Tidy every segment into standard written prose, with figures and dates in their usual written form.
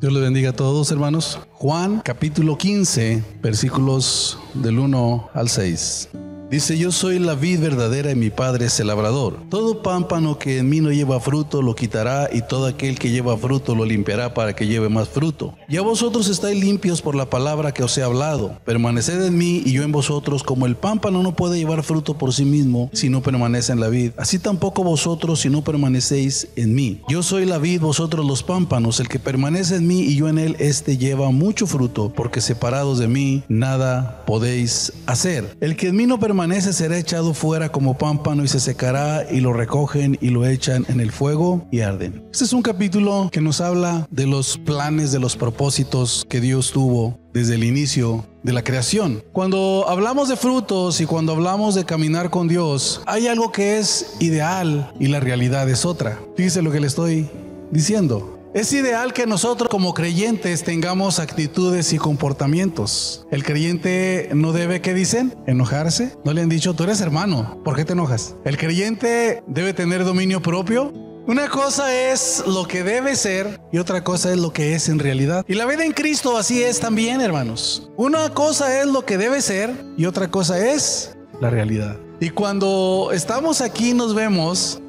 Dios les bendiga a todos, hermanos. Juan capítulo 15, versículos del 1 al 6. Dice: yo soy la vid verdadera y mi Padre es el labrador. Todo pámpano que en mí no lleva fruto lo quitará, y todo aquel que lleva fruto lo limpiará para que lleve más fruto. Ya vosotros estáis limpios por la palabra que os he hablado. Permaneced en mí y yo en vosotros, como el pámpano no puede llevar fruto por sí mismo si no permanece en la vid. Así tampoco vosotros si no permanecéis en mí. Yo soy la vid, vosotros los pámpanos. El que permanece en mí y yo en él, este lleva mucho fruto, porque separados de mí nada podéis hacer. El que en mí no permanece será echado fuera como pámpano y se secará, y lo recogen y lo echan en el fuego y arden. Este es un capítulo que nos habla de los planes, de los propósitos que Dios tuvo desde el inicio de la creación. Cuando hablamos de frutos y cuando hablamos de caminar con Dios, hay algo que es ideal y la realidad es otra. Fíjese lo que le estoy diciendo. Es ideal que nosotros como creyentes tengamos actitudes y comportamientos. El creyente no debe, ¿qué dicen? Enojarse. No le han dicho: tú eres hermano, ¿por qué te enojas? El creyente debe tener dominio propio. Una cosa es lo que debe ser y otra cosa es lo que es en realidad. Y la vida en Cristo así es también, hermanos. Una cosa es lo que debe ser y otra cosa es la realidad. Y cuando estamos aquí nos vemos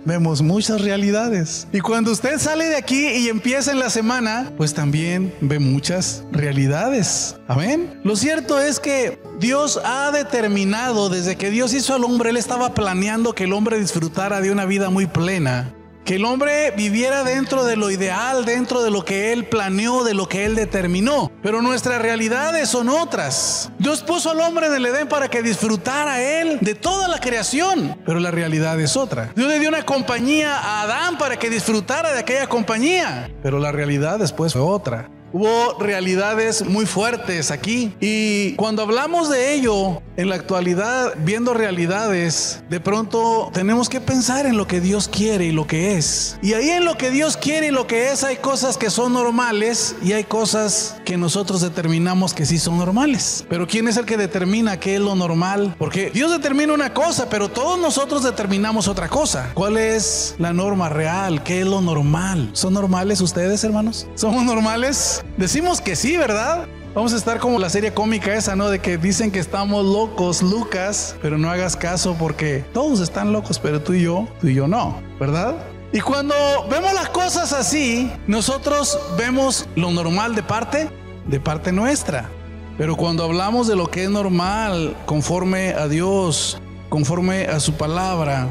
muchas realidades. Y cuando usted sale de aquí y empieza en la semana, pues también ve muchas realidades. Amén. Lo cierto es que Dios ha determinado, desde que Dios hizo al hombre, Él estaba planeando que el hombre disfrutara de una vida muy plena. Que el hombre viviera dentro de lo ideal, dentro de lo que Él planeó, de lo que Él determinó. Pero nuestras realidades son otras. Dios puso al hombre en el Edén para que disfrutara Él de toda la creación, pero la realidad es otra. Dios le dio una compañía a Adán para que disfrutara de aquella compañía, pero la realidad después fue otra. Hubo realidades muy fuertes aquí, y cuando hablamos de ello en la actualidad, viendo realidades, de pronto tenemos que pensar en lo que Dios quiere y lo que es. Y ahí en lo que Dios quiere y lo que es, hay cosas que son normales y hay cosas que nosotros determinamos que sí son normales. Pero ¿quién es el que determina qué es lo normal? Porque Dios determina una cosa, pero todos nosotros determinamos otra cosa. ¿Cuál es la norma real? ¿Qué es lo normal? ¿Son normales ustedes, hermanos? ¿Somos normales? Decimos que sí, ¿verdad? Vamos a estar como la serie cómica esa, ¿no? De que dicen que estamos locos, Lucas, pero no hagas caso porque todos están locos, pero tú y yo no, ¿verdad? Y cuando vemos las cosas así, nosotros vemos lo normal de parte nuestra. Pero cuando hablamos de lo que es normal, conforme a Dios, conforme a su palabra,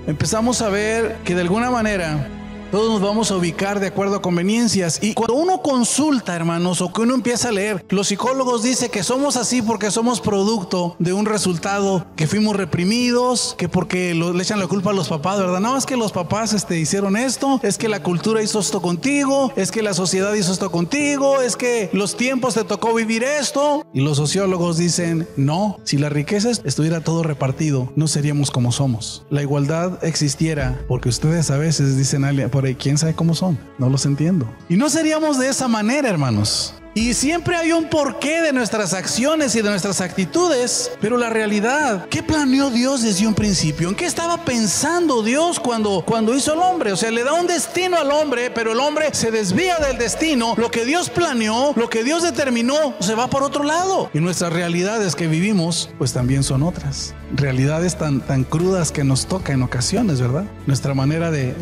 empezamos a ver que de alguna manera todos nos vamos a ubicar de acuerdo a conveniencias. Y cuando uno consulta, hermanos, o que uno empieza a leer, los psicólogos dicen que somos así porque somos producto de un resultado, que fuimos reprimidos, que porque le echan la culpa a los papás, ¿verdad? No, es que los papás hicieron esto, es que la cultura hizo esto contigo, es que la sociedad hizo esto contigo, es que los tiempos te tocó vivir esto. Y los sociólogos dicen: no, si la riqueza estuviera todo repartido, no seríamos como somos. La igualdad existiera, porque ustedes a veces dicen por ahí, quién sabe cómo son, no los entiendo. Y no seríamos de esa manera, hermanos. Y siempre hay un porqué de nuestras acciones y de nuestras actitudes, pero la realidad, ¿qué planeó Dios desde un principio? ¿En qué estaba pensando Dios cuando hizo al hombre? O sea, le da un destino al hombre, pero el hombre se desvía del destino. Lo que Dios planeó, lo que Dios determinó, se va por otro lado. Y nuestras realidades que vivimos, pues también son otras. Realidades tan crudas que nos toca en ocasiones, ¿verdad? Nuestra manera de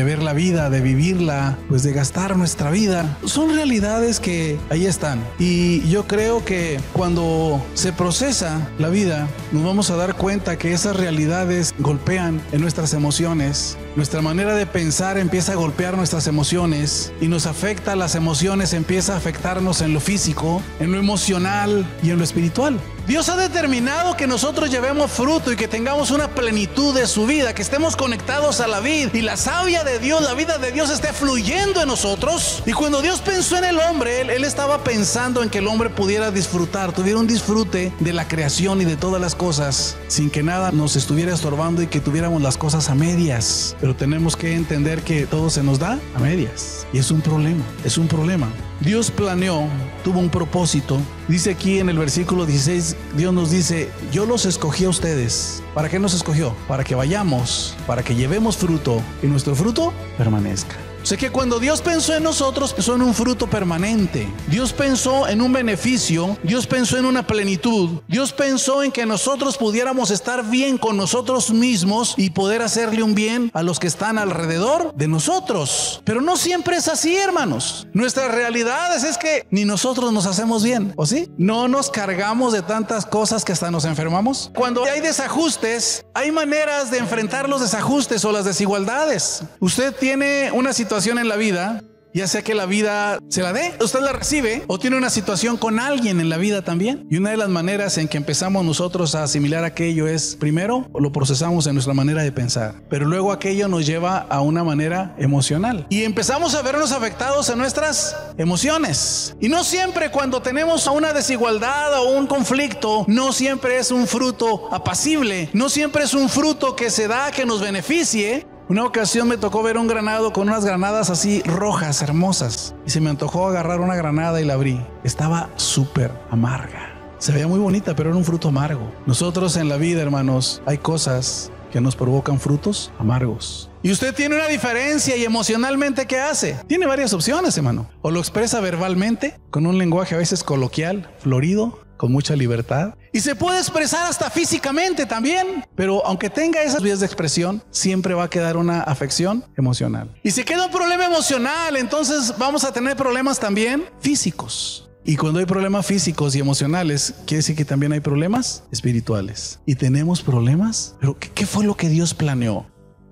ver la vida, de vivirla, pues de gastar nuestra vida, son realidades que ahí están. Y yo creo que cuando se procesa la vida, nos vamos a dar cuenta que esas realidades golpean en nuestras emociones. Nuestra manera de pensar empieza a golpear nuestras emociones y nos afecta. Las emociones empiezan a afectarnos en lo físico, en lo emocional y en lo espiritual. Dios ha determinado que nosotros llevemos fruto y que tengamos una plenitud de su vida, que estemos conectados a la vid y la savia de Dios, la vida de Dios esté fluyendo en nosotros. Y cuando Dios pensó en el hombre, Él estaba pensando en que el hombre pudiera disfrutar, tuviera un disfrute de la creación y de todas las cosas, sin que nada nos estuviera estorbando y que tuviéramos las cosas a medias. Pero tenemos que entender que todo se nos da a medias. Y es un problema. Dios planeó, tuvo un propósito. Dice aquí en el versículo 16, Dios nos dice: yo los escogí a ustedes. ¿Para qué nos escogió? Para que vayamos, para que llevemos fruto y nuestro fruto permanezca. Sé que cuando Dios pensó en nosotros, pensó en un fruto permanente. Dios pensó en un beneficio, Dios pensó en una plenitud, Dios pensó en que nosotros pudiéramos estar bien con nosotros mismos y poder hacerle un bien a los que están alrededor de nosotros. Pero no siempre es así, hermanos. Nuestras realidades es que ni nosotros nos hacemos bien, ¿o sí? No nos cargamos de tantas cosas que hasta nos enfermamos. Cuando hay desajustes, hay maneras de enfrentar los desajustes o las desigualdades. Usted tiene una situación en la vida, ya sea que la vida se la dé, usted la recibe, o tiene una situación con alguien en la vida también. Y una de las maneras en que empezamos nosotros a asimilar aquello es, primero, lo procesamos en nuestra manera de pensar, pero luego aquello nos lleva a una manera emocional. Y empezamos a vernos afectados en nuestras emociones. Y no siempre cuando tenemos una desigualdad o un conflicto, no siempre es un fruto apacible, no siempre es un fruto que se da, que nos beneficie. Una ocasión me tocó ver un granado con unas granadas así rojas, hermosas. Y se me antojó agarrar una granada y la abrí. Estaba súper amarga. Se veía muy bonita, pero era un fruto amargo. Nosotros en la vida, hermanos, hay cosas que nos provocan frutos amargos. Y usted tiene una diferencia y emocionalmente, ¿qué hace? Tiene varias opciones, hermano. O lo expresa verbalmente, con un lenguaje a veces coloquial, florido, con mucha libertad. Y se puede expresar hasta físicamente también. Pero aunque tenga esas vías de expresión, siempre va a quedar una afección emocional. Y si queda un problema emocional, entonces vamos a tener problemas también físicos. Y cuando hay problemas físicos y emocionales, quiere decir que también hay problemas espirituales. Y tenemos problemas. Pero ¿qué fue lo que Dios planeó?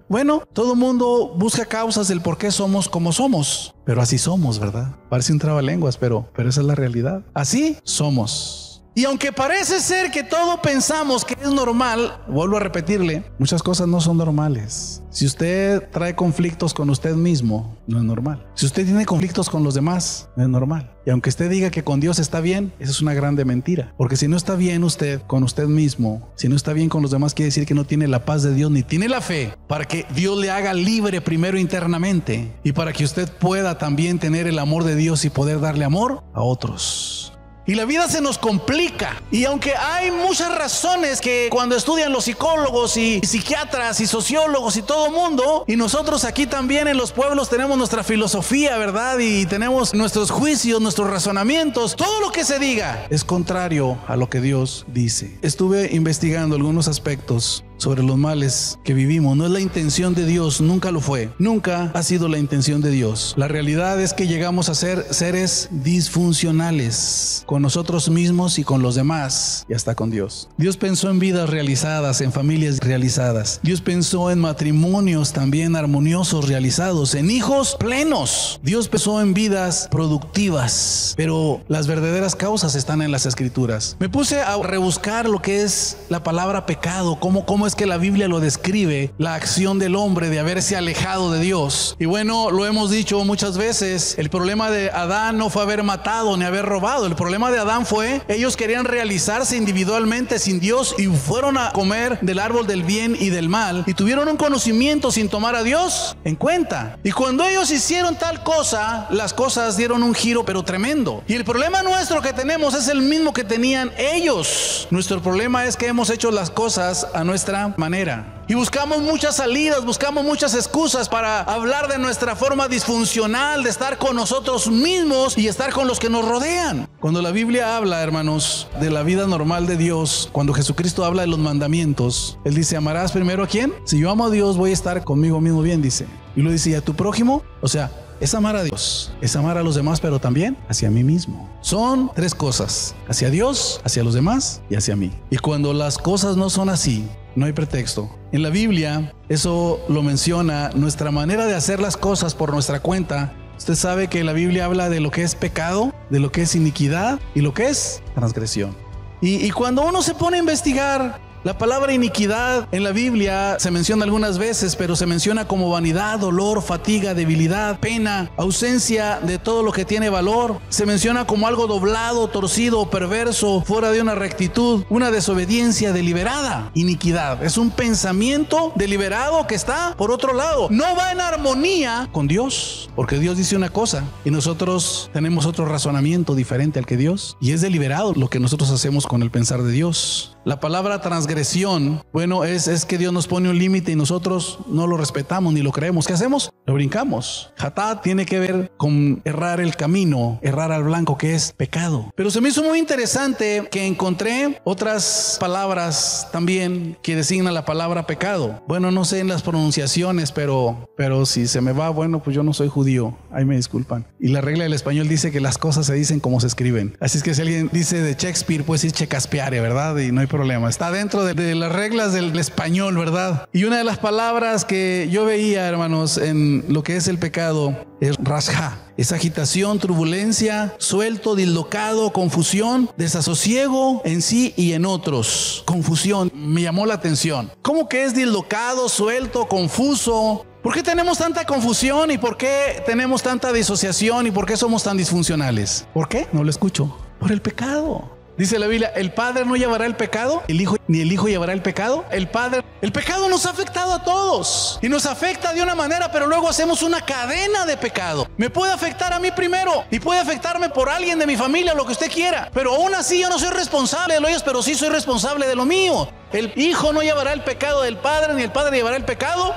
Bueno, todo mundo busca causas del por qué somos como somos. Pero así somos, ¿verdad? Parece un trabalenguas, pero esa es la realidad. Así somos. Y aunque parece ser que todo pensamos que es normal, vuelvo a repetirle, muchas cosas no son normales. Si usted trae conflictos con usted mismo, no es normal. Si usted tiene conflictos con los demás, no es normal. Y aunque usted diga que con Dios está bien, eso es una grande mentira. Porque si no está bien usted con usted mismo, si no está bien con los demás, quiere decir que no tiene la paz de Dios ni tiene la fe para que Dios le haga libre primero internamente y para que usted pueda también tener el amor de Dios y poder darle amor a otros. Y la vida se nos complica. Y aunque hay muchas razones que cuando estudian los psicólogos y psiquiatras y sociólogos y todo mundo, y nosotros aquí también en los pueblos tenemos nuestra filosofía, ¿verdad? Y tenemos nuestros juicios, nuestros razonamientos. Todo lo que se diga es contrario a lo que Dios dice. Estuve investigando algunos aspectos sobre los males que vivimos. No es la intención de Dios, nunca lo fue. Nunca ha sido la intención de Dios. La realidad es que llegamos a ser seres disfuncionales con nosotros mismos y con los demás y hasta con Dios. Dios pensó en vidas realizadas, en familias realizadas. Dios pensó en matrimonios también armoniosos, realizados, en hijos plenos. Dios pensó en vidas productivas, pero las verdaderas causas están en las Escrituras. Me puse a rebuscar lo que es la palabra pecado, cómo es que la Biblia lo describe, la acción del hombre de haberse alejado de Dios. Y bueno, lo hemos dicho muchas veces, el problema de Adán no fue haber matado ni haber robado. El problema de Adán fue, ellos querían realizarse individualmente sin Dios y fueron a comer del árbol del bien y del mal y tuvieron un conocimiento sin tomar a Dios en cuenta. Y cuando ellos hicieron tal cosa, las cosas dieron un giro pero tremendo. Y el problema nuestro que tenemos es el mismo que tenían ellos. Nuestro problema es que hemos hecho las cosas a nuestra manera. Y buscamos muchas salidas, buscamos muchas excusas para hablar de nuestra forma disfuncional, de estar con nosotros mismos y estar con los que nos rodean. Cuando la Biblia habla, hermanos, de la vida normal de Dios, cuando Jesucristo habla de los mandamientos, Él dice, ¿amarás primero a quién? Si yo amo a Dios, voy a estar conmigo mismo bien, dice. Y lo dice, ¿y a tu prójimo? O sea, es amar a Dios, es amar a los demás, pero también hacia mí mismo. Son tres cosas, hacia Dios, hacia los demás y hacia mí. Y cuando las cosas no son así, no hay pretexto. En la Biblia, eso lo menciona, nuestra manera de hacer las cosas por nuestra cuenta. Usted sabe que la Biblia habla de lo que es pecado, de lo que es iniquidad y lo que es transgresión. Y cuando uno se pone a investigar, la palabra iniquidad en la Biblia se menciona algunas veces, pero se menciona como vanidad, dolor, fatiga, debilidad, pena, ausencia de todo lo que tiene valor. Se menciona como algo doblado, torcido, perverso, fuera de una rectitud, una desobediencia deliberada. Iniquidad es un pensamiento deliberado que está por otro lado. No va en armonía con Dios, porque Dios dice una cosa y nosotros tenemos otro razonamiento diferente al que Dios. Y es deliberado lo que nosotros hacemos con el pensar de Dios. La palabra transgresión, bueno, es que Dios nos pone un límite y nosotros no lo respetamos ni lo creemos. ¿Qué hacemos? Lo brincamos. Hatá tiene que ver con errar el camino, errar al blanco, que es pecado. Pero se me hizo muy interesante que encontré otras palabras también que designan la palabra pecado. Bueno, no sé en las pronunciaciones, pero si se me va, bueno, pues yo no soy judío. Ahí me disculpan. Y la regla del español dice que las cosas se dicen como se escriben. Así es que si alguien dice de Shakespeare, puede decir Shakespeare, ¿verdad? Y no hay problema. Está dentro de las reglas del español, ¿verdad? Y una de las palabras que yo veía, hermanos, en lo que es el pecado es rasja. Es agitación, turbulencia, suelto, dislocado, confusión, desasosiego en sí y en otros. Confusión, me llamó la atención. ¿Cómo que es dislocado, suelto, confuso? ¿Por qué tenemos tanta confusión y por qué tenemos tanta disociación y por qué somos tan disfuncionales? ¿Por qué? No lo escucho. Por el pecado. Dice la Biblia, ¿el Padre no llevará el pecado? ¿Ni el Hijo llevará el pecado? El pecado nos ha afectado a todos. Y nos afecta de una manera, pero luego hacemos una cadena de pecado. Me puede afectar a mí primero y puede afectarme por alguien de mi familia, lo que usted quiera. Pero aún así yo no soy responsable de lo ellos, pero sí soy responsable de lo mío. El Hijo no llevará el pecado del Padre, ni el Padre llevará el pecado.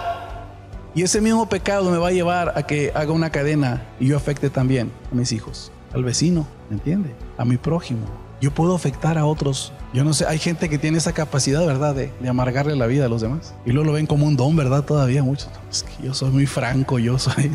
Y ese mismo pecado me va a llevar a que haga una cadena y yo afecte también a mis hijos, al vecino, ¿me entiende? A mi prójimo. Yo puedo afectar a otros. Yo no sé, hay gente que tiene esa capacidad, ¿verdad? De amargarle la vida a los demás. Y luego lo ven como un don, ¿verdad? Todavía muchos. Es que yo soy muy franco,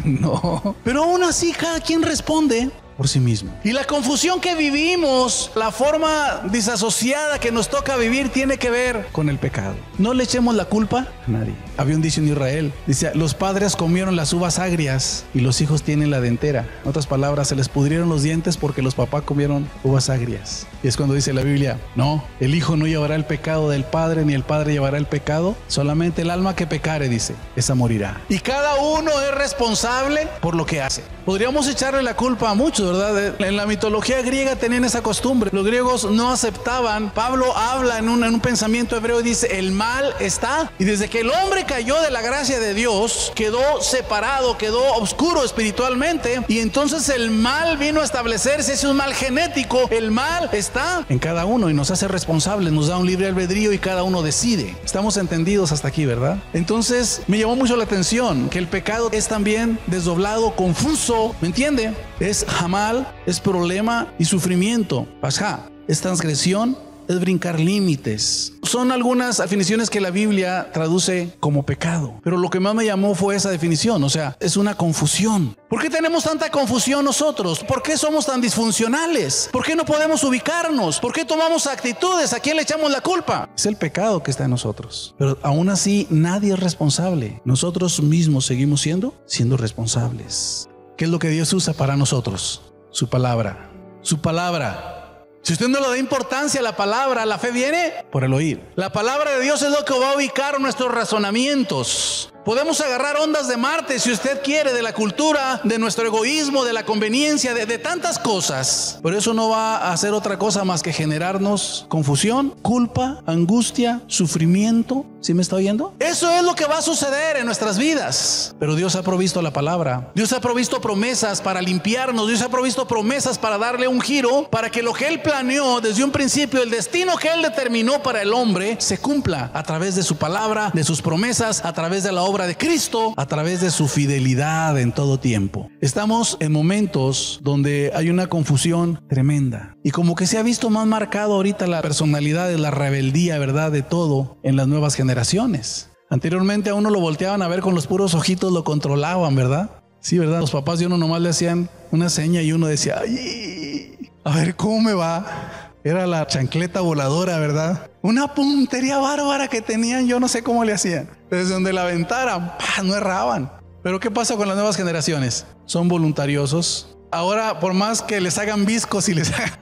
no. Pero aún así cada quien responde por sí mismo. Y la confusión que vivimos, la forma disasociada que nos toca vivir tiene que ver con el pecado. No le echemos la culpa a nadie. Había un dicho en Israel, dice, los padres comieron las uvas agrias y los hijos tienen la dentera. En otras palabras, se les pudrieron los dientes porque los papás comieron uvas agrias. Y es cuando dice la Biblia, no, el hijo no llevará el pecado del padre, ni el padre llevará el pecado, solamente el alma que pecare, dice, esa morirá. Y cada uno es responsable por lo que hace. Podríamos echarle la culpa a muchos, ¿verdad? En la mitología griega tenían esa costumbre. Los griegos no aceptaban. Pablo habla en un pensamiento hebreo y dice, el mal está. Y desde que el hombre cayó de la gracia de Dios, quedó separado, quedó oscuro espiritualmente. Y entonces el mal vino a establecerse. Es un mal genético. El mal está en cada uno y nos hace responsables. Nos da un libre albedrío y cada uno decide. Estamos entendidos hasta aquí, ¿verdad? Entonces me llamó mucho la atención que el pecado es también desdoblado, confuso. ¿Me entiende? Es hamal, es problema y sufrimiento. Pasha, es transgresión, es brincar límites. Son algunas definiciones que la Biblia traduce como pecado. Pero lo que más me llamó fue esa definición. O sea, es una confusión. ¿Por qué tenemos tanta confusión nosotros? ¿Por qué somos tan disfuncionales? ¿Por qué no podemos ubicarnos? ¿Por qué tomamos actitudes? ¿A quién le echamos la culpa? Es el pecado que está en nosotros. Pero aún así, nadie es responsable. Nosotros mismos seguimos siendo responsables. ¿Qué es lo que Dios usa para nosotros? Su palabra. Su palabra. Si usted no le da importancia a la palabra, la fe viene por el oír. La palabra de Dios es lo que va a ubicar nuestros razonamientos. Podemos agarrar ondas de Marte, si usted quiere, de la cultura, de nuestro egoísmo, de la conveniencia, de tantas cosas. Pero eso no va a hacer otra cosa más que generarnos confusión, culpa, angustia, sufrimiento. ¿Sí me está oyendo? Eso es lo que va a suceder en nuestras vidas. Pero Dios ha provisto la palabra. Dios ha provisto promesas para limpiarnos. Dios ha provisto promesas para darle un giro, para que lo que Él planeó desde un principio, el destino que Él determinó para el hombre, se cumpla a través de su palabra, de sus promesas, a través de la obra de Cristo, a través de su fidelidad en todo tiempo. Estamos en momentos donde hay una confusión tremenda y como que se ha visto más marcado ahorita la personalidad de la rebeldía, ¿verdad? De todo en las nuevas generaciones. Anteriormente a uno lo volteaban a ver con los puros ojitos, lo controlaban, ¿verdad? Sí, ¿verdad? Los papás de uno nomás le hacían una seña y uno decía, ay, a ver cómo me va. Era la chancleta voladora, ¿verdad? Una puntería bárbara que tenían, yo no sé cómo le hacían. Desde donde la aventaran, no erraban. Pero ¿qué pasa con las nuevas generaciones? Son voluntariosos. Ahora, por más que les hagan viscos y les hagan...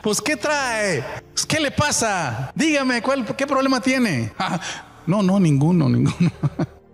pues, ¿qué trae? ¿Qué le pasa? Dígame, ¿qué problema tiene? No, ninguno.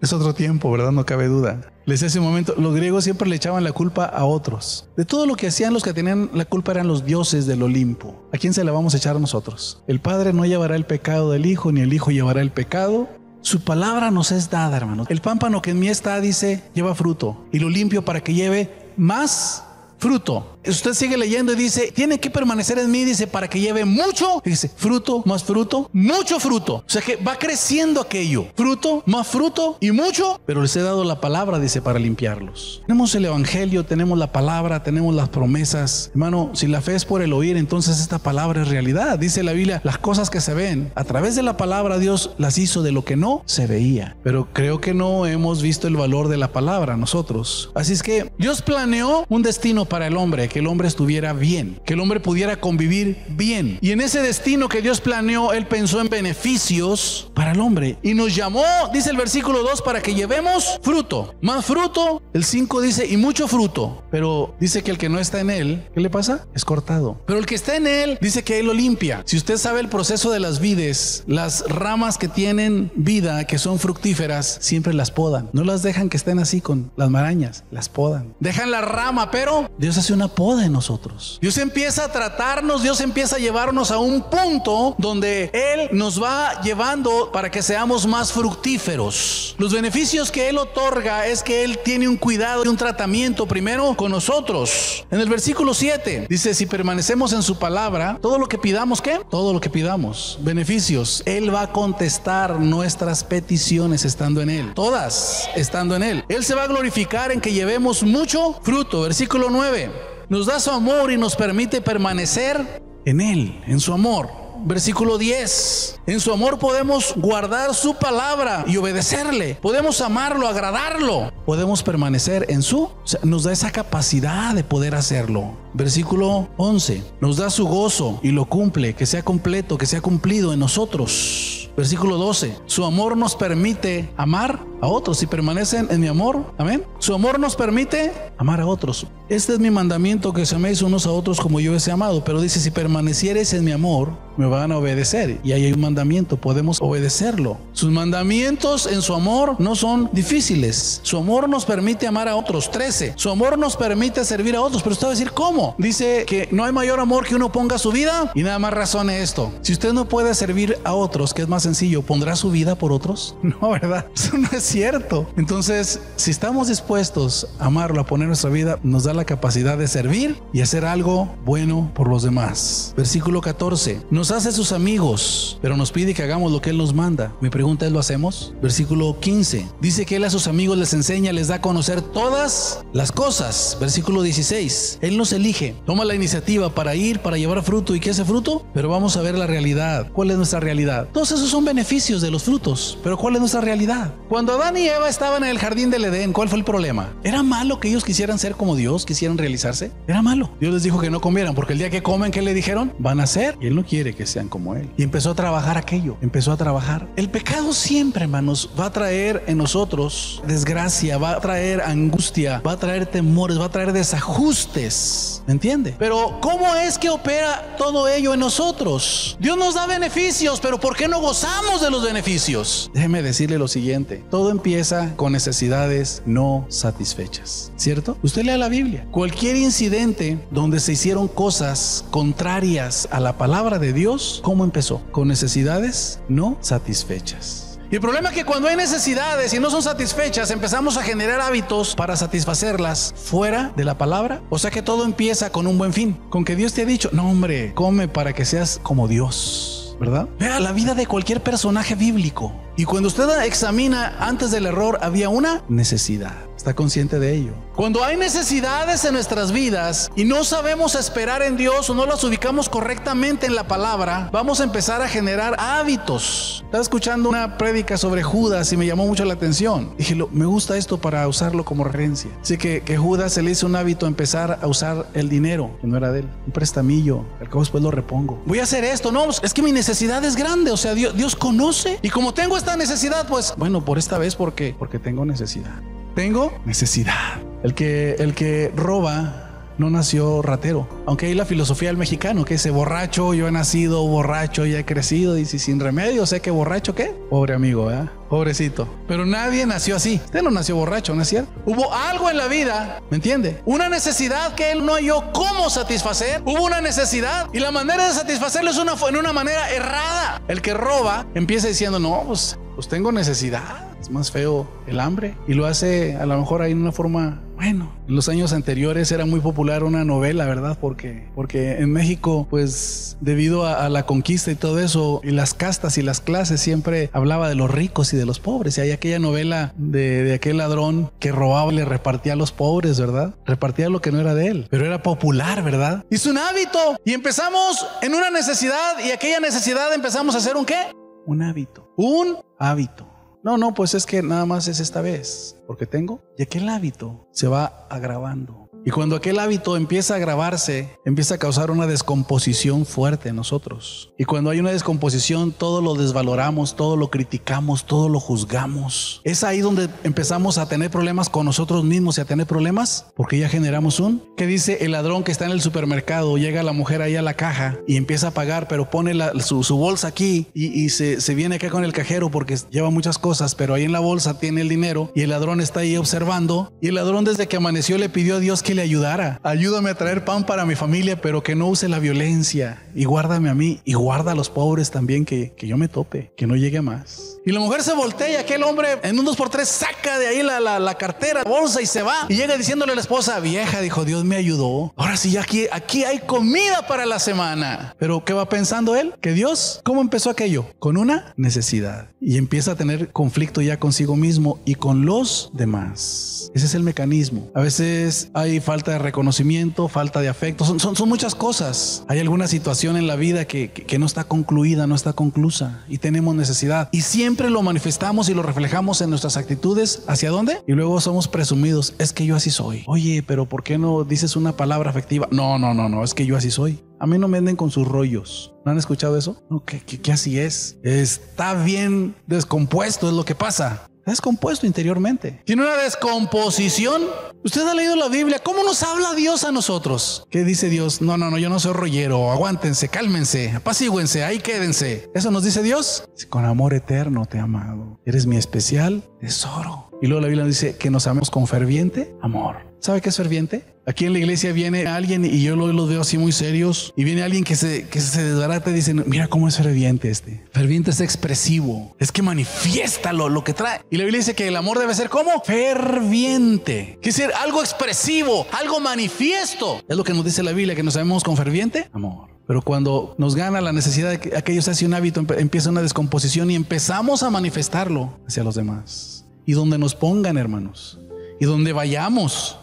Es otro tiempo, ¿verdad? No cabe duda. Les decía hace un momento, los griegos siempre le echaban la culpa a otros. De todo lo que hacían, los que tenían la culpa eran los dioses del Olimpo. ¿A quién se la vamos a echar a nosotros? El Padre no llevará el pecado del Hijo, ni el Hijo llevará el pecado. Su palabra nos es dada, hermanos. El pámpano que en mí está, dice, lleva fruto. Y lo limpio para que lleve más fruto. usted sigue leyendo y dice, tiene que permanecer en mí, dice, para que lleve mucho, dice, fruto, más fruto, mucho fruto. O sea que va creciendo aquello, fruto, más fruto y mucho, pero les he dado la palabra, dice, para limpiarlos. Tenemos el evangelio, tenemos la palabra, tenemos las promesas. Hermano, si la fe es por el oír, entonces esta palabra es realidad. Dice la Biblia, las cosas que se ven, a través de la palabra Dios las hizo de lo que no se veía. Pero creo que no hemos visto el valor de la palabra nosotros. Así es que Dios planeó un destino para el hombre, que el hombre estuviera bien, que el hombre pudiera convivir bien. Y en ese destino que Dios planeó, Él pensó en beneficios para el hombre. Y nos llamó, dice el versículo 2, para que llevemos fruto. Más fruto, el 5 dice, y mucho fruto. Pero dice que el que no está en Él, ¿qué le pasa? Es cortado. Pero el que está en Él, dice que Él lo limpia. Si usted sabe el proceso de las vides, las ramas que tienen vida, que son fructíferas, siempre las podan. No las dejan que estén así con las marañas, las podan. Dejan la rama, pero Dios hace una poda en nosotros. Dios empieza a tratarnos, Dios empieza a llevarnos a un punto donde Él nos va llevando para que seamos más fructíferos. Los beneficios que Él otorga es que Él tiene un cuidado y un tratamiento primero con nosotros. En el versículo 7 dice, si permanecemos en su palabra, todo lo que pidamos, ¿qué? Todo lo que pidamos, beneficios. Él va a contestar nuestras peticiones estando en Él, todas estando en Él. Él se va a glorificar en que llevemos mucho fruto. Versículo 9, nos da su amor y nos permite permanecer en Él, en su amor. Versículo 10, en su amor podemos guardar su palabra y obedecerle, podemos amarlo, agradarlo, podemos permanecer en o sea, nos da esa capacidad de poder hacerlo. Versículo 11, nos da su gozo y lo cumple, que sea completo, que sea cumplido en nosotros. Versículo 12, su amor nos permite amar a otros. Si permanecen en mi amor, amén. Su amor nos permite amar a otros. Este es mi mandamiento, que se améis unos a otros como yo os he amado. Pero dice, si permaneciereis en mi amor, me van a obedecer. Y ahí hay un mandamiento, podemos obedecerlo. Sus mandamientos en su amor no son difíciles. Su amor nos permite amar a otros. 13, su amor nos permite servir a otros. Pero usted va a decir, ¿cómo? Dice que no hay mayor amor que uno ponga su vida. Y nada más razone esto: si usted no puede servir a otros, que es más sencillo, ¿pondrá su vida por otros? No, ¿verdad? Eso no es cierto. Entonces, si estamos dispuestos a amarlo, a poner nuestra vida, nos da la capacidad de servir y hacer algo bueno por los demás. Versículo 14, nos hace sus amigos, pero nos pide que hagamos lo que Él nos manda. Mi pregunta es, ¿lo hacemos? Versículo 15, dice que Él a sus amigos les enseña, les da a conocer todas las cosas. Versículo 16, Él nos elige, toma la iniciativa para ir, para llevar fruto. ¿Y qué es ese fruto? Pero vamos a ver la realidad. ¿Cuál es nuestra realidad? Todos esos son beneficios de los frutos, pero ¿cuál es nuestra realidad? Cuando Adán y Eva estaban en el jardín del Edén, ¿cuál fue el problema? ¿Era malo que ellos quisieran ser como Dios, quisieran realizarse? Era malo. Dios les dijo que no comieran, porque el día que comen, ¿qué le dijeron? Van a ser, y Él no quiere que sean como Él. Y empezó a trabajar aquello, empezó a trabajar. El pecado siempre, hermanos, va a traer en nosotros desgracia, va a traer angustia, va a traer temores, va a traer desajustes, ¿me entiende? Pero ¿cómo es que opera todo ello en nosotros? Dios nos da beneficios, pero ¿por qué no gozamos de los beneficios? Déjeme decirle lo siguiente: todo empieza con necesidades no satisfechas, ¿cierto? Usted lea la Biblia. Cualquier incidente donde se hicieron cosas contrarias a la palabra de Dios, ¿cómo empezó? Con necesidades no satisfechas. Y el problema es que cuando hay necesidades y no son satisfechas, empezamos a generar hábitos para satisfacerlas fuera de la palabra. O sea que todo empieza con un buen fin, con que Dios te ha dicho, no hombre, come para que seas como Dios, ¿verdad? Vea la vida de cualquier personaje bíblico. Y cuando usted examina, antes del error había una necesidad. ¿Está consciente de ello? Cuando hay necesidades en nuestras vidas y no sabemos esperar en Dios o no las ubicamos correctamente en la palabra, vamos a empezar a generar hábitos. Estaba escuchando una prédica sobre Judas y me llamó mucho la atención. Dije, me gusta esto para usarlo como referencia. Así que Judas se le hizo un hábito empezar a usar el dinero que no era de él, un prestamillo, al cabo después lo repongo. Voy a hacer esto, no, es que mi necesidad es grande, o sea, Dios conoce. Y como tengo esta necesidad, pues, bueno, por esta vez, porque tengo necesidad. Tengo necesidad. El que roba no nació ratero. Aunque hay la filosofía del mexicano que dice, borracho, yo he nacido borracho y he crecido. Y si sin remedio, sé que borracho, ¿qué? Pobre amigo, ¿verdad? Pobrecito. Pero nadie nació así. Usted no nació borracho, ¿no es cierto? Hubo algo en la vida, ¿me entiende? Una necesidad que él no halló cómo satisfacer. Hubo una necesidad y la manera de satisfacerlo es en una manera errada. El que roba empieza diciendo, no, pues tengo necesidad. Es más feo el hambre. Y lo hace a lo mejor ahí en una forma... Bueno, en los años anteriores era muy popular una novela, ¿verdad? Porque en México, pues debido a la conquista y todo eso, y las castas y las clases, siempre hablaba de los ricos y de los pobres. Y hay aquella novela de aquel ladrón que robaba y le repartía a los pobres, ¿verdad? Repartía lo que no era de él, pero era popular, ¿verdad? Es un hábito. Y empezamos en una necesidad, y aquella necesidad empezamos a hacer ¿un qué? Un hábito. Un hábito. No, pues es que nada más es esta vez, porque tengo. Y aquel hábito se va agravando. Y cuando aquel hábito empieza a agravarse, empieza a causar una descomposición fuerte en nosotros. Y cuando hay una descomposición, todo lo desvaloramos, todo lo criticamos, todo lo juzgamos. Es ahí donde empezamos a tener problemas con nosotros mismos y a tener problemas porque ya generamos ¿qué dice el ladrón que está en el supermercado? Llega la mujer ahí a la caja y empieza a pagar, pero pone su bolsa aquí y se viene acá con el cajero porque lleva muchas cosas, pero ahí en la bolsa tiene el dinero y el ladrón está ahí observando. Y el ladrón, desde que amaneció, le pidió a Dios que le ayudara. Ayúdame a traer pan para mi familia, pero que no use la violencia, y guárdame a mí y guarda a los pobres también, que yo me tope, que no llegue más. Y la mujer se voltea y aquel hombre en un 2x3 saca de ahí la cartera, la bolsa, y se va y llega diciéndole a la esposa: vieja, dijo, Dios me ayudó, ahora sí, aquí hay comida para la semana. Pero ¿qué va pensando él? Que Dios, ¿cómo empezó aquello? Con una necesidad, y empieza a tener conflicto ya consigo mismo y con los demás. Ese es el mecanismo. A veces hay falta de reconocimiento, falta de afecto, son muchas cosas. Hay alguna situación en la vida que no está concluida, no está conclusa, y tenemos necesidad, y siempre lo manifestamos y lo reflejamos en nuestras actitudes. ¿Hacia dónde? Y luego somos presumidos: es que yo así soy. Oye, pero ¿por qué no dices una palabra afectiva? No, es que yo así soy. A mí no me anden con sus rollos. ¿No han escuchado eso? No, que así es. Está bien descompuesto, es lo que pasa. Está descompuesto interiormente. Tiene una descomposición. Usted ha leído la Biblia. ¿Cómo nos habla Dios a nosotros? ¿Qué dice Dios? No, yo no soy rollero. Aguántense, cálmense, apacíguense, ahí quédense. ¿Eso nos dice Dios? Con amor eterno te he amado. Eres mi especial tesoro. Y luego la Biblia dice que nos amemos con ferviente amor. ¿Sabe qué es ferviente? Aquí en la iglesia viene alguien, y yo los veo así muy serios, y viene alguien que se desbarata y dice: mira cómo es ferviente este. Ferviente es expresivo, es que manifiesta lo que trae. Y la Biblia dice que el amor debe ser ¿cómo? Ferviente. Quiere decir algo expresivo, algo manifiesto. Es lo que nos dice la Biblia, que nos amemos con ferviente amor. Pero cuando nos gana la necesidad de que aquello se hace un hábito, empieza una descomposición y empezamos a manifestarlo hacia los demás. Y donde nos pongan, hermanos, y donde vayamos.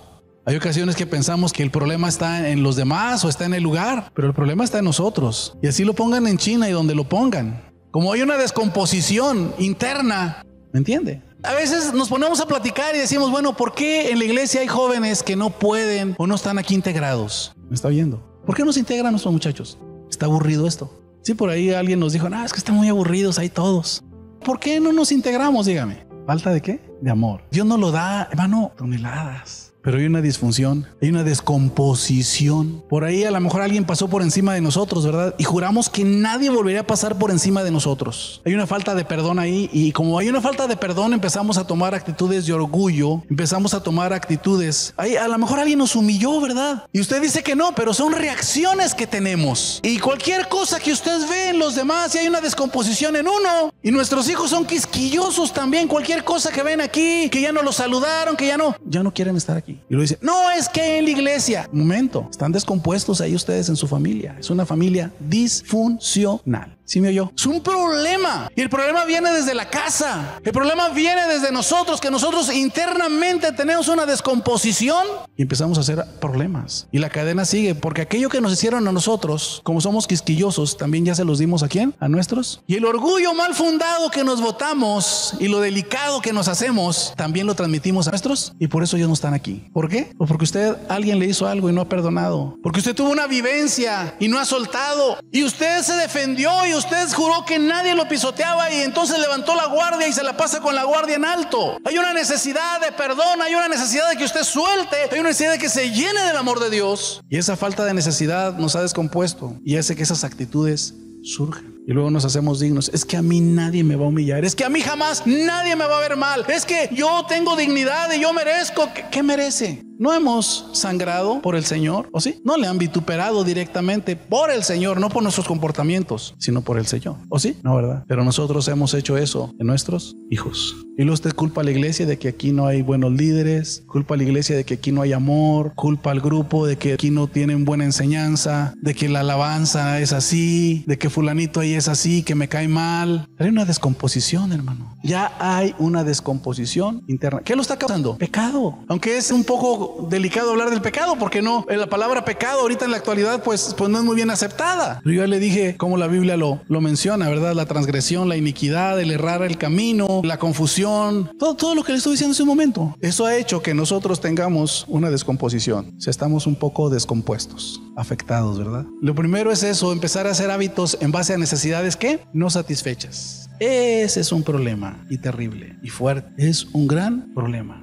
Hay ocasiones que pensamos que el problema está en los demás o está en el lugar, pero el problema está en nosotros. Y así lo pongan en China y donde lo pongan. Como hay una descomposición interna, ¿me entiende? A veces nos ponemos a platicar y decimos: bueno, ¿por qué en la iglesia hay jóvenes que no pueden o no están aquí integrados? ¿Me está oyendo? ¿Por qué no se integran nuestros muchachos? ¿Está aburrido esto? Sí, por ahí alguien nos dijo: es que están muy aburridos ahí todos. ¿Por qué no nos integramos? Dígame. ¿Falta de qué? De amor. Dios nos lo da, hermano, toneladas. Pero hay una disfunción, hay una descomposición. Por ahí a lo mejor alguien pasó por encima de nosotros, ¿verdad? Y juramos que nadie volvería a pasar por encima de nosotros. Hay una falta de perdón ahí, y como hay una falta de perdón, empezamos a tomar actitudes de orgullo, empezamos a tomar actitudes. Ahí a lo mejor alguien nos humilló, ¿verdad? Y usted dice que no, pero son reacciones que tenemos. Y cualquier cosa que usted ve en los demás, y hay una descomposición en uno. Y nuestros hijos son quisquillosos también. Cualquier cosa que ven aquí, que ya no los saludaron, que ya no quieren estar aquí. Y lo dice: no, es que en la iglesia. Un momento, están descompuestos ahí ustedes en su familia. Es una familia disfuncional. ¿Sí me oyó? Es un problema. Y el problema viene desde la casa. El problema viene desde nosotros, que nosotros internamente tenemos una descomposición y empezamos a hacer problemas. Y la cadena sigue, porque aquello que nos hicieron a nosotros, como somos quisquillosos, también ya se los dimos ¿a quién? A nuestros. Y el orgullo mal fundado que nos botamos y lo delicado que nos hacemos, también lo transmitimos a nuestros. Y por eso ellos no están aquí. ¿Por qué? Pues porque alguien le hizo algo y no ha perdonado. Porque usted tuvo una vivencia y no ha soltado. Y usted se defendió y usted juró que nadie lo pisoteaba, y entonces levantó la guardia y se la pasa con la guardia en alto. Hay una necesidad de perdón, hay una necesidad de que usted suelte, hay una necesidad de que se llene del amor de Dios. Y esa falta de necesidad nos ha descompuesto y hace que esas actitudes surjan. Y luego nos hacemos dignos. Es que a mí nadie me va a humillar. Es que a mí jamás nadie me va a ver mal. Es que yo tengo dignidad y yo merezco. ¿Qué merece? No hemos sangrado por el Señor, ¿o sí? No le han vituperado directamente por el Señor, no por nuestros comportamientos, sino por el Señor, ¿o sí? No, ¿verdad? Pero nosotros hemos hecho eso en nuestros hijos. Y luego usted culpa a la iglesia de que aquí no hay buenos líderes, culpa a la iglesia de que aquí no hay amor, culpa al grupo de que aquí no tienen buena enseñanza, de que la alabanza es así, de que fulanito ahí es así, que me cae mal. Hay una descomposición, hermano. Ya hay una descomposición interna. ¿Qué lo está causando? Pecado. Aunque es un poco delicado hablar del pecado, porque no, la palabra pecado ahorita en la actualidad pues no es muy bien aceptada. Pero yo ya le dije cómo la Biblia lo menciona, ¿verdad? La transgresión, la iniquidad, el errar el camino, la confusión, todo lo que le estoy diciendo en ese momento. Eso ha hecho que nosotros tengamos una descomposición. O sea, estamos un poco descompuestos, afectados, ¿verdad? Lo primero es eso, empezar a hacer hábitos en base a necesidades que no satisfechas. Ese es un problema y terrible y fuerte. Es un gran problema.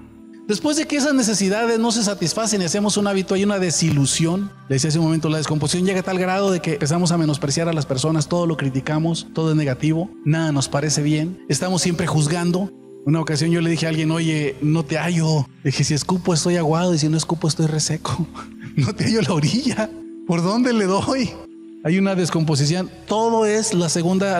Después de que esas necesidades no se satisfacen y hacemos un hábito, hay una desilusión. Le decía hace un momento, la descomposición llega a tal grado de que empezamos a menospreciar a las personas, todo lo criticamos, todo es negativo, nada nos parece bien, estamos siempre juzgando. Una ocasión yo le dije a alguien, oye, no te hallo. Le dije, si escupo estoy aguado y si no escupo estoy reseco. No te hallo la orilla. ¿Por dónde le doy? Hay una descomposición. Todo es la segunda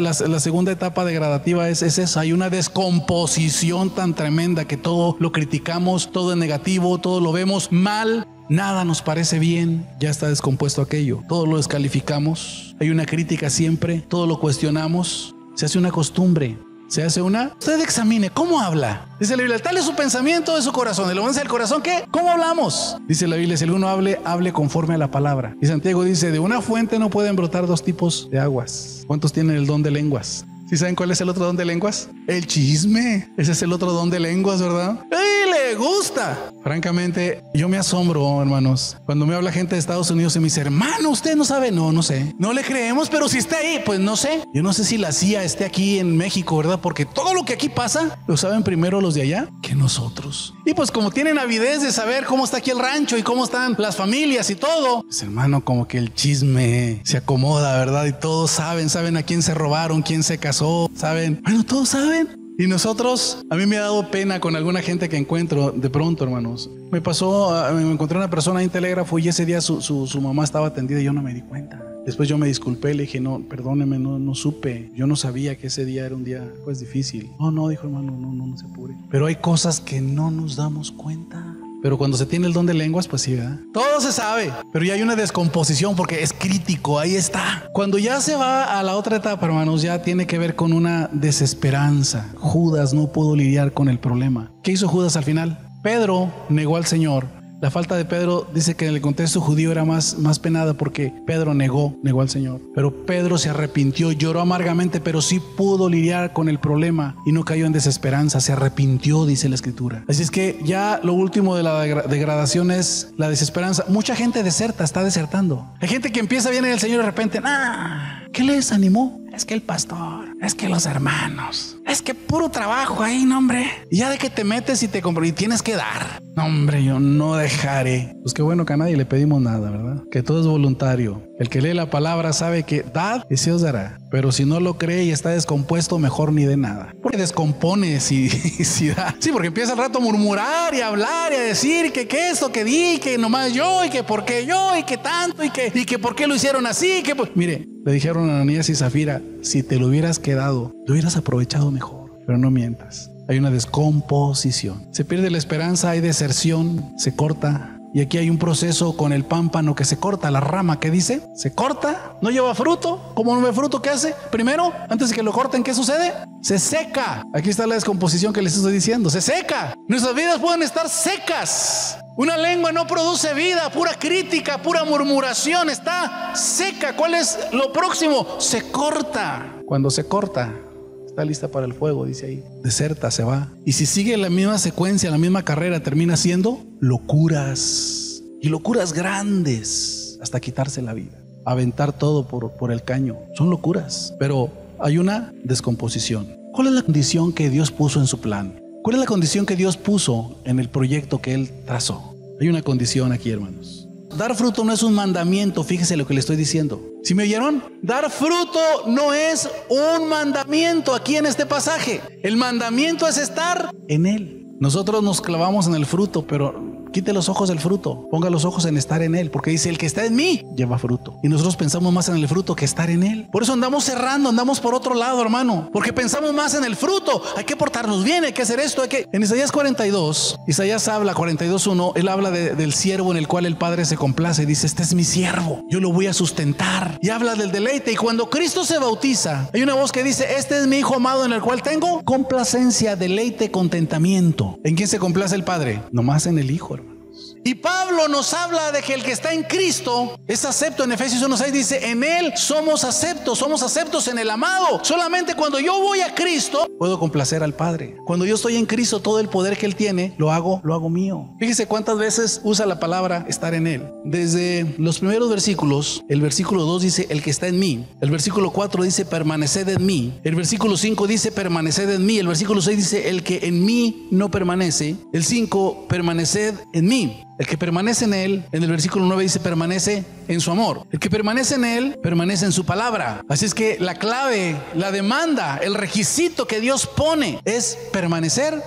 etapa degradativa es eso. Hay una descomposición tan tremenda que todo lo criticamos, todo es negativo, todo lo vemos mal, nada nos parece bien, ya está descompuesto aquello. Todo lo descalificamos, hay una crítica siempre, todo lo cuestionamos, se hace una costumbre. Se hace una... Usted examine cómo habla. Dice la Biblia, tal es su pensamiento de su corazón. ¿El abundancia del corazón qué? ¿Cómo hablamos? Dice la Biblia, si alguno hable conforme a la palabra. Y Santiago dice, de una fuente no pueden brotar dos tipos de aguas. ¿Cuántos tienen el don de lenguas? ¿Sí saben cuál es el otro don de lenguas? El chisme. Ese es el otro don de lenguas, ¿verdad? ¡Y le gusta! Francamente, yo me asombro, hermanos. Cuando me habla gente de Estados Unidos y me dice, hermano, ¿usted no sabe? No sé. No le creemos, pero si está ahí, pues no sé. Yo no sé si la CIA esté aquí en México, ¿verdad? Porque todo lo que aquí pasa, lo saben primero los de allá que nosotros. Y pues como tienen avidez de saber cómo está aquí el rancho y cómo están las familias y todo, pues hermano, como que el chisme se acomoda, ¿verdad? Y todos saben a quién se robaron, quién se casó, saben. Bueno, todos saben. Y nosotros, a mí me ha dado pena con alguna gente que encuentro de pronto, hermanos. Me encontré una persona en Telégrafo y ese día su mamá estaba atendida y yo no me di cuenta. Después yo me disculpé, le dije, no, perdóneme, no supe. Yo no sabía que ese día era un día pues difícil. No, dijo hermano, no se apure. Pero hay cosas que no nos damos cuenta. Pero cuando se tiene el don de lenguas, pues sí, ¿verdad? Todo se sabe, pero ya hay una descomposición porque es crítico, ahí está. Cuando ya se va a la otra etapa, hermanos, ya tiene que ver con una desesperanza. Judas no pudo lidiar con el problema. ¿Qué hizo Judas al final? Pedro negó al Señor. La falta de Pedro dice que en el contexto judío era más penada porque Pedro negó al Señor. Pero Pedro se arrepintió, lloró amargamente, pero sí pudo lidiar con el problema y no cayó en desesperanza, se arrepintió, dice la Escritura. Así es que ya lo último de la degradación es la desesperanza. Mucha gente está desertando. Hay gente que empieza bien en el Señor y de repente, ¿qué les animó? Es que el pastor, es que los hermanos, es que puro trabajo ahí, no hombre. Y ya de que te metes y y tienes que dar. No hombre, yo no dejaré. Pues qué bueno que a nadie le pedimos nada, ¿verdad? Que todo es voluntario. El que lee la palabra sabe que dad y se os dará. Pero si no lo cree y está descompuesto, mejor ni de nada. Porque descompone si da. Sí, porque empieza al rato a murmurar y a hablar y a decir que esto, que di, que nomás yo y que por qué yo y que tanto y que por qué lo hicieron así. Mire, le dijeron a Ananías y Zafira, si te lo hubieras quedado, lo hubieras aprovechado mejor. Pero no mientas. Hay una descomposición. Se pierde la esperanza, hay deserción, se corta. Y aquí hay un proceso con el pámpano que se corta, la rama que dice, se corta, no lleva fruto. ¿Cómo no ve fruto? ¿Qué hace? Primero, antes de que lo corten, ¿qué sucede? Se seca. Aquí está la descomposición que les estoy diciendo, se seca. Nuestras vidas pueden estar secas. Una lengua no produce vida, pura crítica, pura murmuración, está seca. ¿Cuál es lo próximo? Se corta. Cuando se corta, está lista para el fuego, dice ahí. Deserta, se va. Y si sigue la misma secuencia, la misma carrera, termina siendo locuras. Y locuras grandes, hasta quitarse la vida. Aventar todo por el caño. Son locuras. Pero hay una descomposición. ¿Cuál es la condición que Dios puso en su plan? ¿Cuál es la condición que Dios puso en el proyecto que Él trazó? Hay una condición aquí, hermanos. Dar fruto no es un mandamiento, fíjese lo que le estoy diciendo. ¿Sí me oyeron? Dar fruto no es un mandamiento aquí en este pasaje. El mandamiento es estar en Él. Nosotros nos clavamos en el fruto, pero Quite los ojos del fruto, ponga los ojos en estar en Él, porque dice, el que está en mí lleva fruto. Y nosotros pensamos más en el fruto que estar en Él. Por eso andamos cerrando, andamos por otro lado, hermano, porque pensamos más en el fruto. Hay que portarnos bien, hay que hacer esto, En Isaías 42, Isaías habla, 42:1, él habla del siervo en el cual el Padre se complace. Dice, este es mi siervo, yo lo voy a sustentar. Y habla del deleite. Y cuando Cristo se bautiza, hay una voz que dice, este es mi Hijo amado en el cual tengo complacencia, deleite, contentamiento. ¿En quién se complace el Padre? Nomás en el Hijo, hermano. Y Pablo nos habla de que el que está en Cristo es acepto. En Efesios 1:6 dice, en Él somos aceptos en el amado. Solamente cuando yo voy a Cristo puedo complacer al Padre. Cuando yo estoy en Cristo, todo el poder que Él tiene lo hago mío. Fíjese cuántas veces usa la palabra estar en Él. Desde los primeros versículos, el versículo 2 dice, el que está en mí. El versículo 4 dice, permaneced en mí. El versículo 5 dice, permaneced en mí. El versículo 6 dice, el que en mí no permanece. El 5, permaneced en mí. El que permanece en Él, en el versículo 9 dice, permanece en su amor. El que permanece en Él, permanece en su palabra. Así es que la clave, la demanda, el requisito que Dios pone es permanecer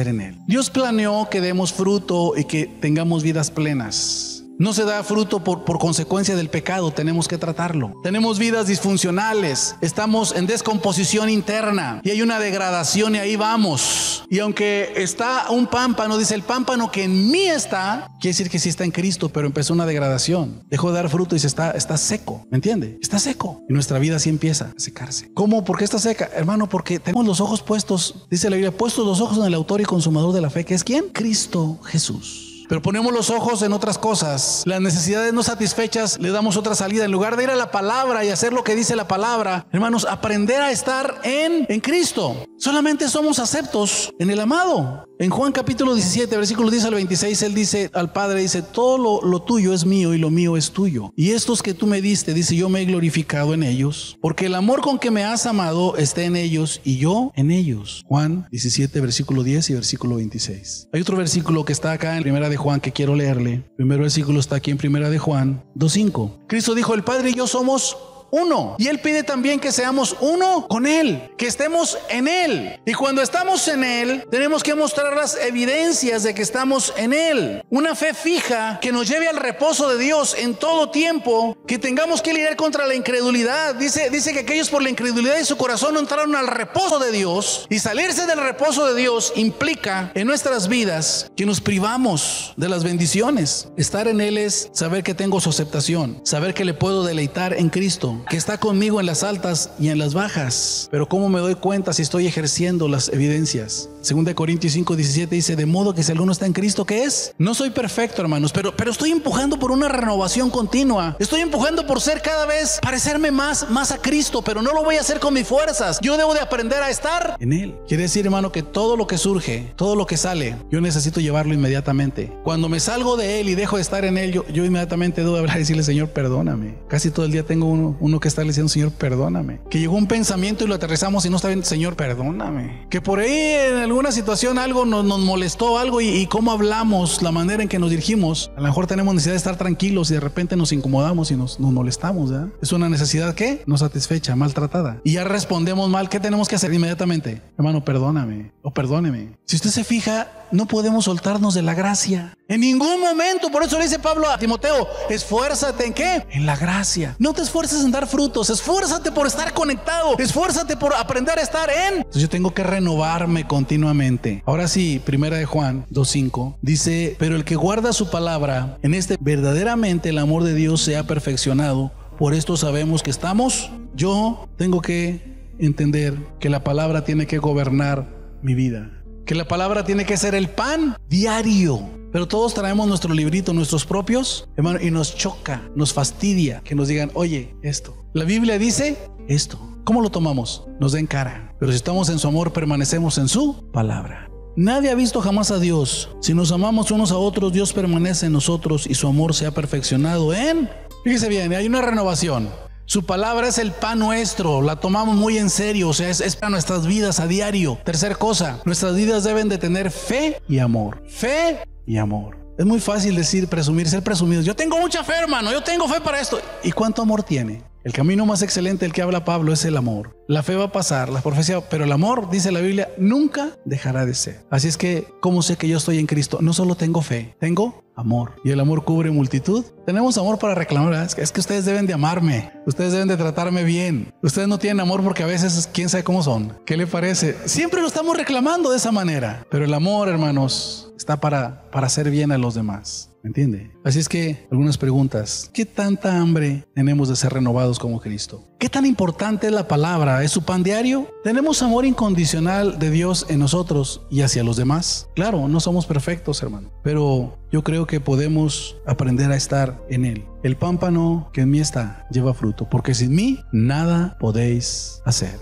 en Él. Dios planeó que demos fruto y que tengamos vidas plenas. No se da fruto por consecuencia del pecado, tenemos que tratarlo. Tenemos vidas disfuncionales, estamos en descomposición interna y hay una degradación y ahí vamos. Y aunque está un pámpano, dice el pámpano que en mí está, quiere decir que sí está en Cristo, pero empezó una degradación. Dejó de dar fruto y está seco, ¿me entiende? Está seco y nuestra vida sí empieza a secarse. ¿Cómo? ¿Por qué está seca? Hermano, porque tenemos los ojos puestos, dice la Biblia, puestos los ojos en el autor y consumador de la fe, que es ¿quién? Cristo Jesús. Pero ponemos los ojos en otras cosas. Las necesidades no satisfechas le damos otra salida. En lugar de ir a la palabra y hacer lo que dice la palabra, hermanos, aprender a estar en Cristo. Solamente somos aceptos en el amado. En Juan capítulo 17, versículo 10 al 26, él dice al Padre, dice, todo lo tuyo es mío y lo mío es tuyo. Y estos que tú me diste, dice, yo me he glorificado en ellos, porque el amor con que me has amado está en ellos y yo en ellos. Juan 17, versículo 10 y versículo 26. Hay otro versículo que está acá en Primera de Juan que quiero leerle. El primer versículo está aquí en Primera de Juan 2:5. Cristo dijo, el Padre y yo somos uno. Y Él pide también que seamos uno con Él, que estemos en Él. Y cuando estamos en Él, tenemos que mostrar las evidencias de que estamos en Él. Una fe fija que nos lleve al reposo de Dios en todo tiempo, que tengamos que lidiar contra la incredulidad. Dice que aquellos por la incredulidad de su corazón no entraron al reposo de Dios. Y salirse del reposo de Dios implica en nuestras vidas que nos privamos de las bendiciones. Estar en Él es saber que tengo su aceptación, saber que le puedo deleitar en Cristo, que está conmigo en las altas y en las bajas. Pero ¿cómo me doy cuenta si estoy ejerciendo las evidencias? 2 Corintios 5:17 dice, de modo que si alguno está en Cristo, ¿qué es? No soy perfecto, hermanos, pero estoy empujando por una renovación continua. Estoy empujando por ser cada vez, parecerme más a Cristo, pero no lo voy a hacer con mis fuerzas. Yo debo de aprender a estar en Él. Quiere decir, hermano, que todo lo que surge, todo lo que sale, yo necesito llevarlo inmediatamente. Cuando me salgo de Él y dejo de estar en Él, yo inmediatamente debo hablar y decirle, Señor, perdóname. Casi todo el día tengo uno que está diciendo, Señor, perdóname. Que llegó un pensamiento y lo aterrizamos y no está bien, Señor, perdóname. Que por ahí en alguna situación algo nos molestó, algo y cómo hablamos, la manera en que nos dirigimos. A lo mejor tenemos necesidad de estar tranquilos y de repente nos incomodamos y nos molestamos, ¿verdad? Es una necesidad que no satisfecha, maltratada. Y ya respondemos mal. ¿Qué tenemos que hacer inmediatamente? Hermano, perdóname o perdóneme. Si usted se fija, no podemos soltarnos de la gracia en ningún momento. Por eso le dice Pablo a Timoteo, esfuérzate ¿en qué? En la gracia. No te esfuerces en dar frutos, esfuérzate por estar conectado, esfuérzate por aprender a estar en. Entonces yo tengo que renovarme continuamente. Ahora sí, Primera de Juan 2:5 dice, pero el que guarda su palabra, en este verdaderamente el amor de Dios se ha perfeccionado. Por esto sabemos que estamos. Yo tengo que entender que la palabra tiene que gobernar mi vida, que la palabra tiene que ser el pan diario. Pero todos traemos nuestro librito, nuestros propios, hermano, y nos choca, nos fastidia que nos digan, oye, esto. La Biblia dice esto. ¿Cómo lo tomamos? Nos da en cara. Pero si estamos en su amor, permanecemos en su palabra. Nadie ha visto jamás a Dios. Si nos amamos unos a otros, Dios permanece en nosotros y su amor se ha perfeccionado en... Fíjese bien, hay una renovación. Su palabra es el pan nuestro, la tomamos muy en serio, o sea, es para nuestras vidas a diario. Tercer cosa, nuestras vidas deben de tener fe y amor. Fe y amor. Es muy fácil decir, presumir, ser presumidos. Yo tengo mucha fe, hermano, yo tengo fe para esto. ¿Y cuánto amor tiene? El camino más excelente del que habla Pablo es el amor. La fe va a pasar, la profecía, pero el amor, dice la Biblia, nunca dejará de ser. Así es que, ¿cómo sé que yo estoy en Cristo? No solo tengo fe, tengo amor. Y el amor cubre multitud. Tenemos amor para reclamar, ¿verdad? Es que ustedes deben de amarme, ustedes deben de tratarme bien. Ustedes no tienen amor porque a veces quién sabe cómo son. ¿Qué le parece? Siempre lo estamos reclamando de esa manera. Pero el amor, hermanos, está para hacer bien a los demás. ¿Me entiende? Así es que algunas preguntas. ¿Qué tanta hambre tenemos de ser renovados como Cristo? ¿Qué tan importante es la palabra? ¿Es su pan diario? ¿Tenemos amor incondicional de Dios en nosotros y hacia los demás? Claro, no somos perfectos, hermano, pero yo creo que podemos aprender a estar en Él. El pámpano que en mí está lleva fruto, porque sin mí nada podéis hacer.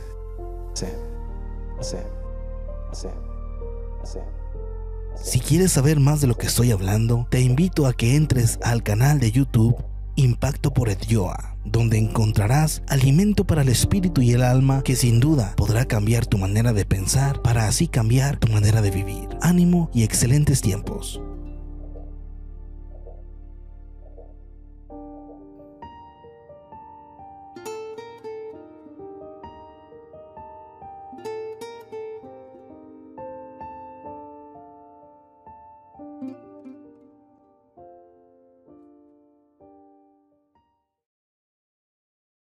Si quieres saber más de lo que estoy hablando, te invito a que entres al canal de YouTube Impacto por Edyoa, donde encontrarás alimento para el espíritu y el alma que sin duda podrá cambiar tu manera de pensar para así cambiar tu manera de vivir. Ánimo y excelentes tiempos.